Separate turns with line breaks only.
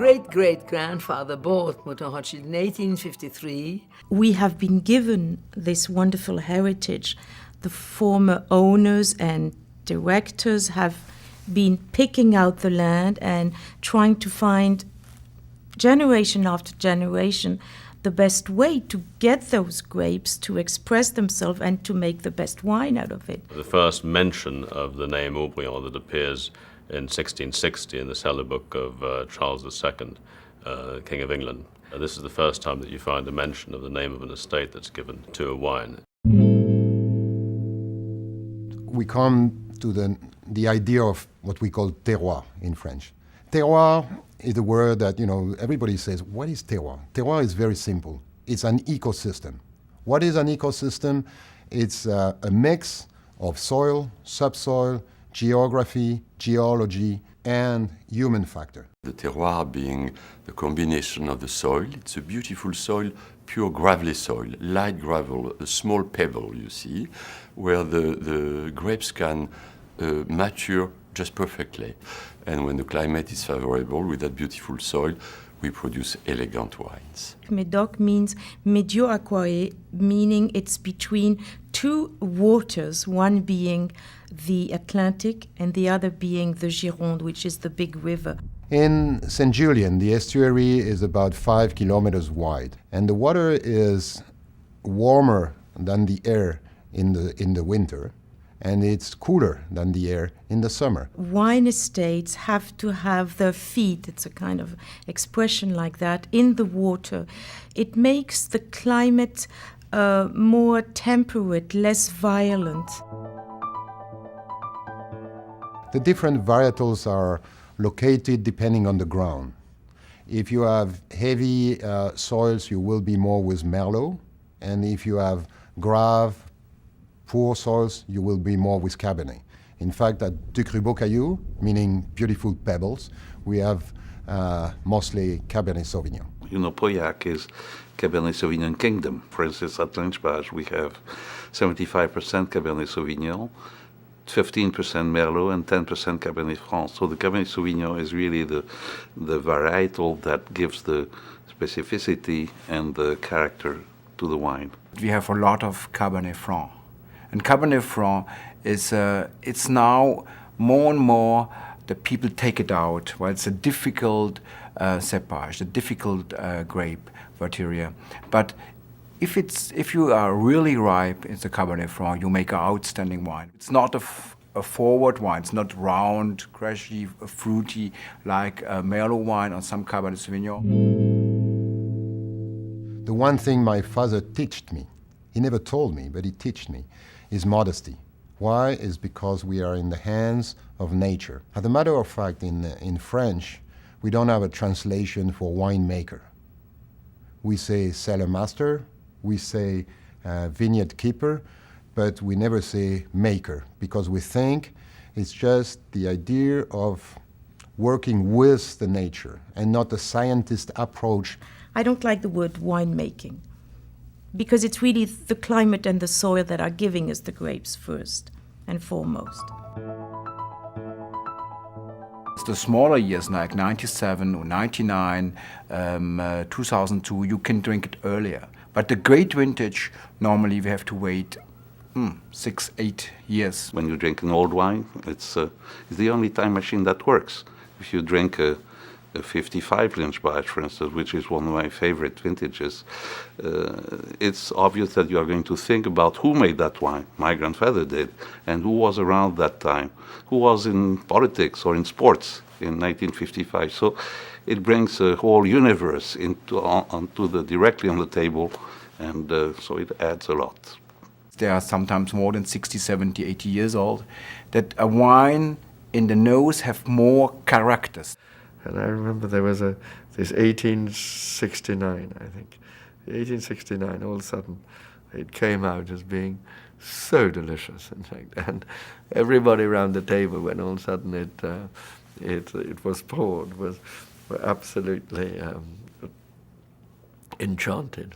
great-great-grandfather bought Mutton-Rothschild in 1853.
We have been given this wonderful heritage. The former owners and directors have been picking out the land and trying to find, generation after generation, the best way to get those grapes to express themselves and to make the best wine out of it.
The first mention of the name Haut-Brion that appears in 1660 in the cellar book of Charles II, King of England. This is the first time that you find a mention of the name of an estate that's given to a wine.
We come to the idea of what we call terroir in French. Terroir is a word that, everybody says, what is terroir? Terroir is very simple. It's an ecosystem. What is an ecosystem? It's a mix of soil, subsoil, geography, geology, and human factor.
The terroir being the combination of the soil. It's a beautiful soil, pure gravelly soil, light gravel, a small pebble, you see, where the grapes can mature just perfectly. And when the climate is favorable with that beautiful soil, we produce elegant wines.
Médoc means Medio Aquae, meaning it's between two waters, one being the Atlantic and the other being the Gironde, which is the big river.
In St. Julien, the estuary is about 5 kilometers wide, and the water is warmer than the air in the winter, and it's cooler than the air in the summer.
Wine estates have to have their feet, it's a kind of expression like that, in the water. It makes the climate more temperate, less violent.
The different varietals are located depending on the ground. If you have heavy soils, you will be more with Merlot, and if you have grave, poor soils, you will be more with Cabernet. In fact, at Ducru-Beaucaillou, meaning beautiful pebbles, we have mostly Cabernet Sauvignon.
Pauillac is Cabernet Sauvignon Kingdom. For instance, at Lynchbach, we have 75% Cabernet Sauvignon, 15% Merlot, and 10% Cabernet Franc. So the Cabernet Sauvignon is really the varietal that gives the specificity and the character to the wine.
We have a lot of Cabernet Franc. And Cabernet Franc is, it's now more and more that people take it out. Well, it's a difficult cepage, a difficult grape criteria. But if you are really ripe, it's a Cabernet Franc, you make an outstanding wine. It's not a forward wine. It's not round, crashy, fruity like a Merlot wine or some Cabernet Sauvignon.
The one thing my father taught me, he never told me, but he taught me, is modesty. Why? Is because we are in the hands of nature. As a matter of fact, in French, we don't have a translation for winemaker. We say cellar master, we say vineyard keeper, but we never say maker, because we think it's just the idea of working with the nature and not a scientist approach.
I don't like the word winemaking, because it's really the climate and the soil that are giving us the grapes first and foremost.
The smaller years like 97 or 99, 2002, you can drink it earlier. But the great vintage, normally we have to wait 6, 8 years.
When you drink an old wine, it's the only time machine that works. If you drink a 55 Lynchbach, for instance, which is one of my favorite vintages, it's obvious that you are going to think about who made that wine. My grandfather did, and who was around that time, who was in politics or in sports in 1955. So it brings a whole universe directly on the table, and so it adds a lot.
They are sometimes more than 60, 70, 80 years old, that a wine in the nose have more characters.
And I remember there was this 1869, I think. 1869, all of a sudden, it came out as being so delicious, in fact. And everybody around the table, when all of a sudden it was poured, were absolutely enchanted.